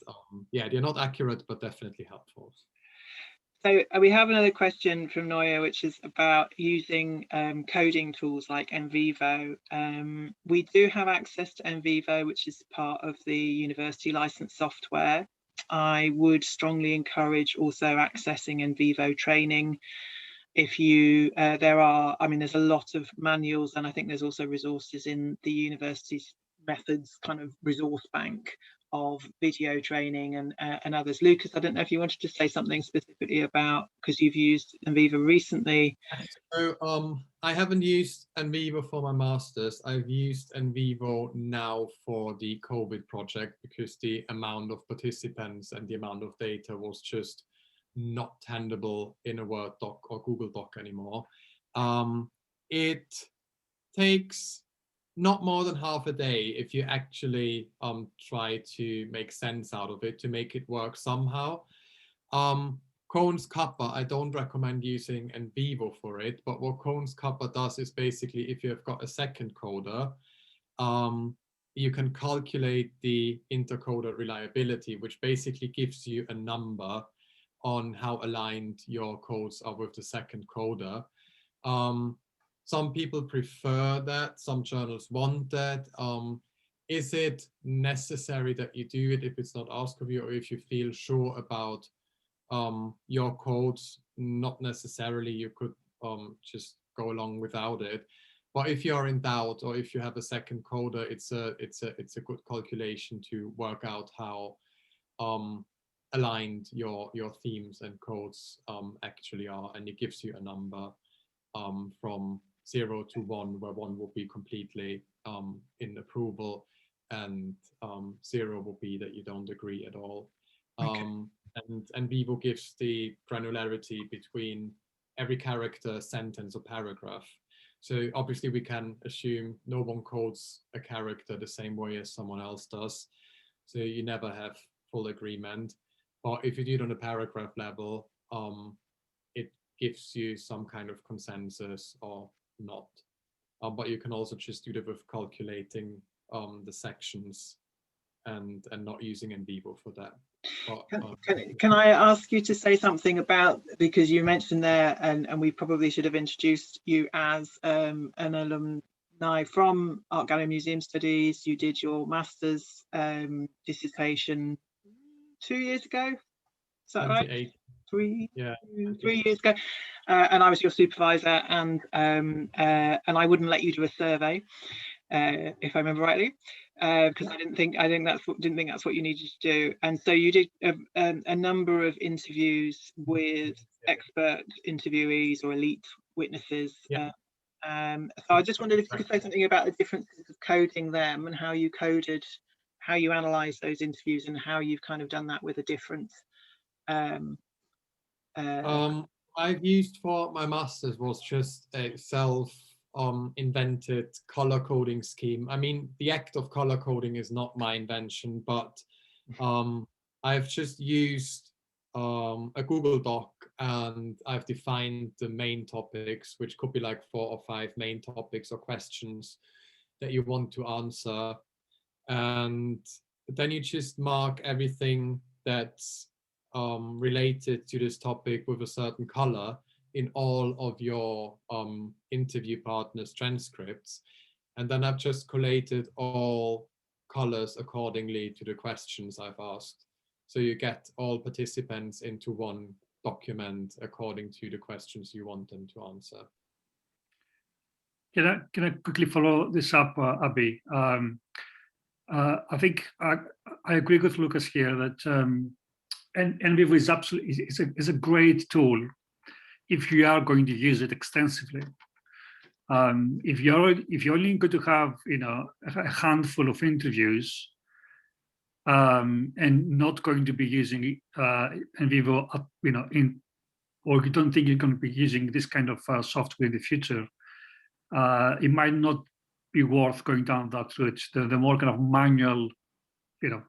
yeah, they're not accurate, but definitely helpful. So we have another question from Noehrer, which is about using coding tools like NVivo. We do have access to NVivo, which is part of the university licensed software. I would strongly encourage also accessing NVivo training. If you, there's a lot of manuals, and I think there's also resources in the university's methods kind of resource bank of video training and others. Lukas, I don't know if you wanted to say something specifically about, because you've used NVivo recently. So I haven't used NVivo for my master's. I've used NVivo now for the COVID project, because the amount of participants and the amount of data was just not tenable in a Word doc or Google Doc anymore. It takes not more than half a day if you actually try to make sense out of it, to make it work somehow. Cohn's Kappa, I don't recommend using NVivo for it, but what Cohn's Kappa does is basically, if you have got a second coder, you can calculate the intercoder reliability, which basically gives you a number on how aligned your codes are with the second coder. Some people prefer that, some journals want that. Is it necessary that you do it if it's not asked of you, or if you feel sure about your codes? Not necessarily, you could just go along without it. But if you're in doubt, or if you have a second coder, it's a good calculation to work out how aligned your themes and codes actually are, and it gives you a number from 0 to 1, where 1 will be completely in approval, and 0 will be that you don't agree at all. Okay. And NVivo gives the granularity between every character, sentence, or paragraph. So obviously we can assume no one codes a character the same way as someone else does. So you never have full agreement. But if you do it on a paragraph level, it gives you some kind of consensus or not. But you can also just do that with calculating the sections and not using NVivo for that. But, can I ask you to say something about, because you mentioned there, and we probably should have introduced you as an alumni from Art Gallery Museum Studies. You did your master's dissertation 2 years ago, is that right? 3 years ago, and I was your supervisor, and I wouldn't let you do a survey, if I remember rightly, because I didn't think that's what you needed to do. And so you did a number of interviews with expert interviewees or elite witnesses. Yeah. So I just wondered if you could say something about the differences of coding them, and how you analysed those interviews, and how you've kind of done that with a different. I've used for my master's was just a self invented color coding scheme. I mean, the act of color coding is not my invention, but I've just used a Google Doc, and I've defined the main topics, which could be like 4 or 5 main topics or questions that you want to answer. And then you just mark everything that's related to this topic with a certain color in all of your interview partners' transcripts. And then I've just collated all colors accordingly to the questions I've asked. So you get all participants into one document according to the questions you want them to answer. Can I quickly follow this up, Abby? I think I agree with Lukas here that NVivo is absolutely is a great tool if you are going to use it extensively. If you're only going to have a handful of interviews and not going to be using NVivo, or you don't think you're going to be using this kind of software in the future, it might not be worth going down that route. The more kind of manual,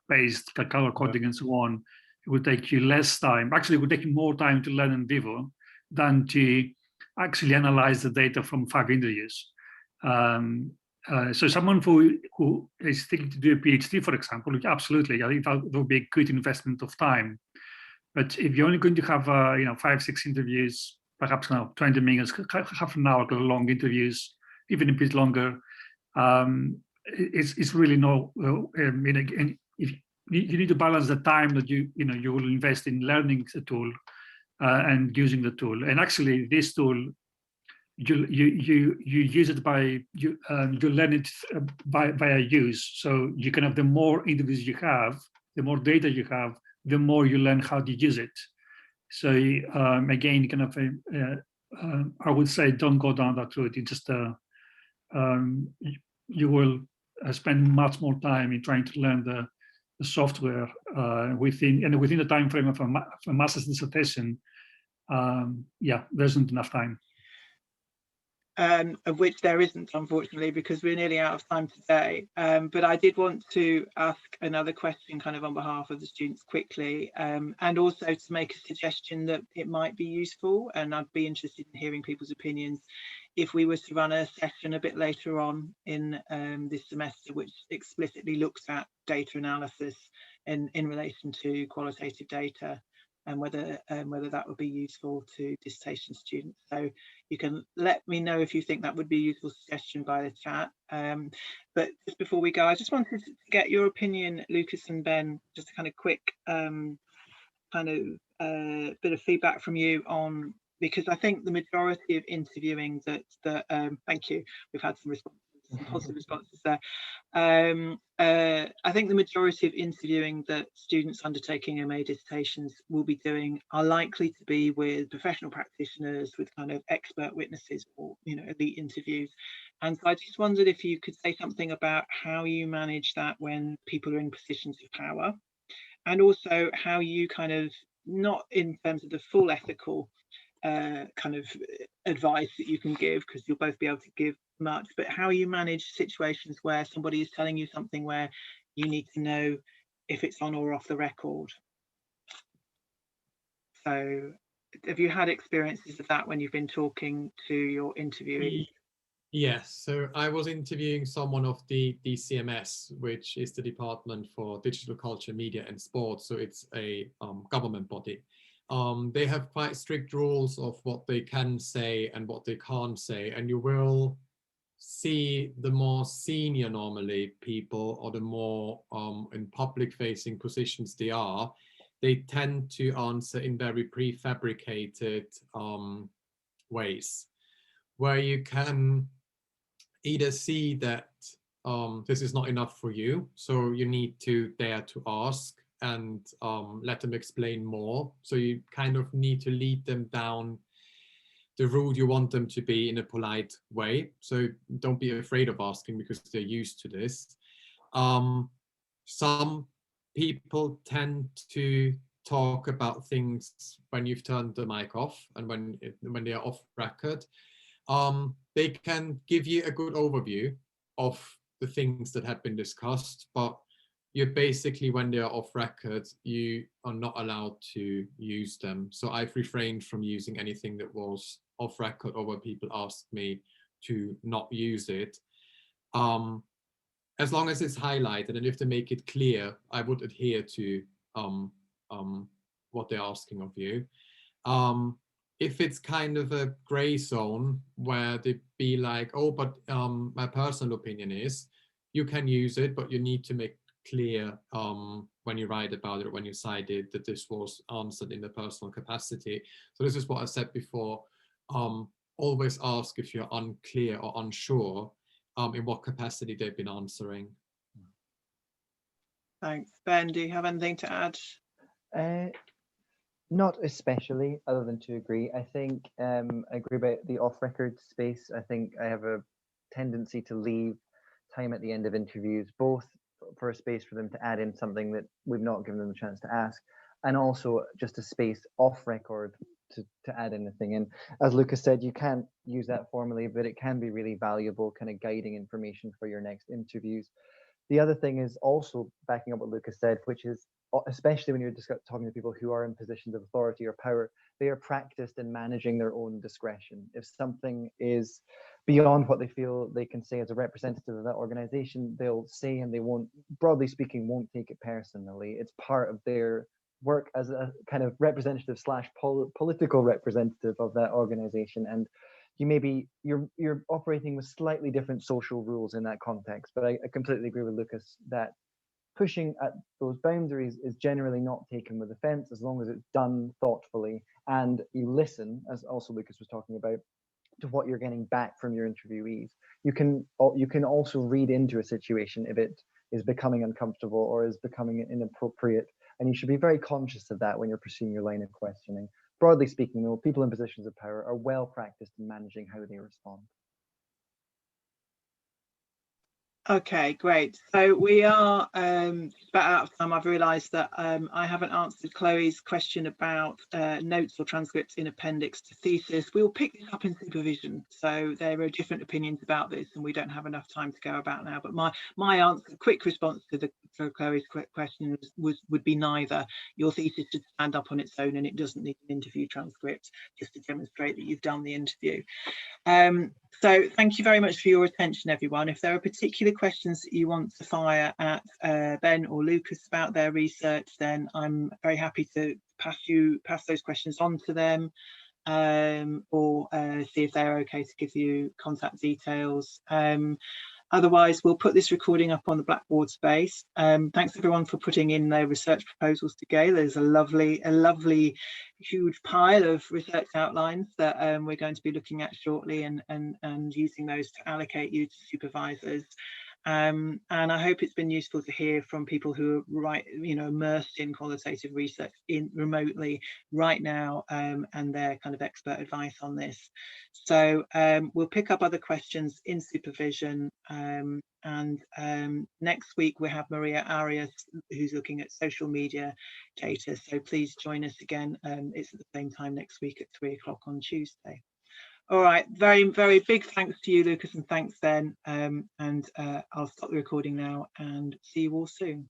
based color coding and so on, it would take you less time. Actually, it would take you more time to learn NVivo than to actually analyze the data from 5 interviews. So someone who is thinking to do a PhD, for example, absolutely, I think that would be a good investment of time. But if you're only going to have 5, 6 interviews, perhaps 20 minutes, half an hour long interviews, even a bit longer, it's really no. If you need to balance the time that you will invest in learning the tool and using the tool. And actually, this tool, you use it you learn it via use. So you can have, the more interviews you have, the more data you have, the more you learn how to use it. So again, kind of, I would say don't go down that route. It just you will spend much more time in trying to learn the software within the time frame of a master's dissertation. Yeah, there isn't enough time. Of which there isn't, unfortunately, because we're nearly out of time today. But I did want to ask another question kind of on behalf of the students quickly, and also to make a suggestion that it might be useful, and I'd be interested in hearing people's opinions, if we were to run a session a bit later on in this semester, which explicitly looks at data analysis in relation to qualitative data, and whether that would be useful to dissertation students. So you can let me know if you think that would be a useful suggestion by the chat. But just before we go, I just wanted to get your opinion, Lukas and Ben, just a kind of quick bit of feedback from you on, because I think the majority of interviewing that thank you, we've had some responses, some positive responses there. I think the majority of interviewing that students undertaking MA dissertations will be doing are likely to be with professional practitioners, with kind of expert witnesses, or elite interviews. And so I just wondered if you could say something about how you manage that when people are in positions of power, and also how you kind of, not in terms of the full ethical kind of advice that you can give, because you'll both be able to give much, but how you manage situations where somebody is telling you something where you need to know if it's on or off the record. So have you had experiences of that when you've been talking to your interviewees? Yes, so I was interviewing someone of the DCMS, which is the Department for Digital Culture, Media and Sport. So it's a government body. They have quite strict rules of what they can say and what they can't say. And you will see the more senior normally people, or the more in public facing positions they tend to answer in very prefabricated ways, where you can either see that this is not enough for you, so you need to dare to ask and let them explain more. So you kind of need to lead them down the route you want them to be in a polite way. So don't be afraid of asking, because they're used to this. Some people tend to talk about things when you've turned the mic off and when they are off record. they can give you a good overview of the things that have been discussed, but you're basically, when they're off record, you are not allowed to use them. So I've refrained from using anything that was off record, or where people asked me to not use it. As long as it's highlighted, and if they make it clear, I would adhere to what they're asking of you. If it's kind of a gray zone where they be like, oh, but my personal opinion is, you can use it, but you need to make clear when you write about it, or when you cite it, that this was answered in the personal capacity. So this is what I said before. Always ask if you're unclear or unsure in what capacity they've been answering. Thanks. Ben, do you have anything to add? Not especially, other than to agree. I think I agree about the off-record space. I think I have a tendency to leave time at the end of interviews, both for a space for them to add in something that we've not given them a chance to ask, and also just a space off record to add anything in. As Lukas said, you can't use that formally, but it can be really valuable kind of guiding information for your next interviews. The other thing is also backing up what Lukas said, which is, especially when you're talking to people who are in positions of authority or power, they are practiced in managing their own discretion. If something is beyond what they feel they can say as a representative of that organization, they'll say, and they won't, broadly speaking, won't take it personally. It's part of their work as a kind of representative / political representative of that organization. And you maybe you're operating with slightly different social rules in that context. But I completely agree with Lukas that pushing at those boundaries is generally not taken with offense, as long as it's done thoughtfully and you listen, as also Lukas was talking about, to what you're getting back from your interviewees. You can also read into a situation if it is becoming uncomfortable or is becoming inappropriate, and you should be very conscious of that when you're pursuing your line of questioning. Broadly speaking, though, people in positions of power are well practiced in managing how they respond. Okay, great. So we are about out of time. I've realised that I haven't answered Chloe's question about notes or transcripts in appendix to thesis. We'll pick this up in supervision. So there are different opinions about this, and we don't have enough time to go about now. But my answer, quick response to Chloe's question would be neither. Your thesis should stand up on its own, and it doesn't need an interview transcript just to demonstrate that you've done the interview. So thank you very much for your attention, everyone. If there are particular questions that you want to fire at Ben or Lukas about their research, then I'm very happy to pass those questions on to them, or see if they're okay to give you contact details. Otherwise, we'll put this recording up on the Blackboard space. Thanks everyone for putting in their research proposals together. There's a lovely huge pile of research outlines that we're going to be looking at shortly, and using those to allocate you to supervisors. And I hope it's been useful to hear from people who are immersed in qualitative research remotely right now, and their kind of expert advice on this. So we'll pick up other questions in supervision, and next week we have Maria Arias, who's looking at social media data. So please join us again. It's at the same time next week at 3 o'clock on Tuesday. All right, very big thanks to you, Lukas, and thanks, Ben. I'll stop the recording now and see you all soon.